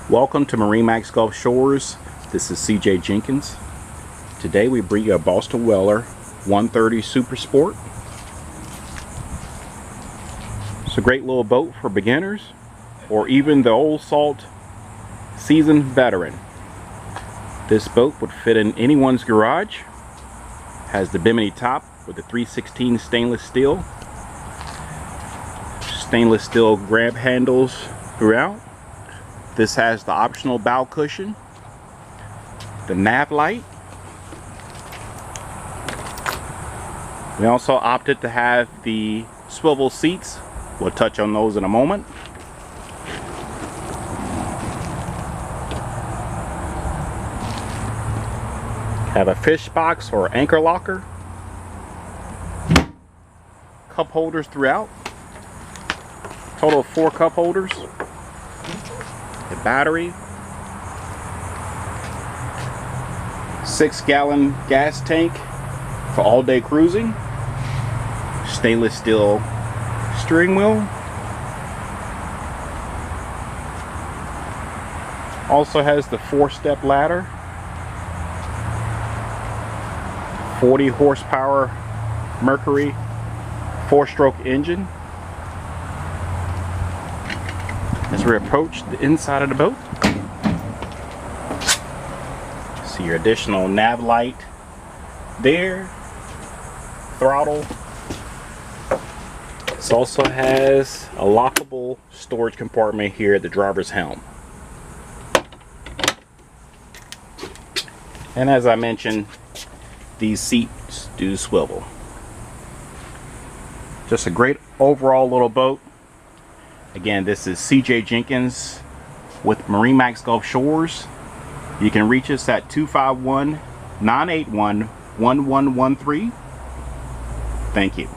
Welcome to MarineMax Gulf Shores. This is CJ Jenkins. Today we bring you a Boston Whaler 130 Super Sport. It's a great little boat for beginners or even the old salt seasoned veteran. This boat would fit in anyone's garage. Has the bimini top with the 316 stainless steel grab handles throughout. This has the optional bow cushion, the nav light. We also opted to have the swivel seats. We'll touch on those in a moment. Have a fish box or anchor locker. Cup holders throughout. Total of 4 cup holders. The battery, 6-gallon gas tank for all-day cruising, stainless steel steering wheel, also has the 4-step ladder, 40 horsepower Mercury 4-stroke engine. As we approach the inside of the boat, see your additional nav light there, throttle. This also has a lockable storage compartment here at the driver's helm. And as I mentioned, these seats do swivel. Just a great overall little boat. Again, this is CJ Jenkins with MarineMax Gulf Shores. You can reach us at 251-981-1113. Thank you.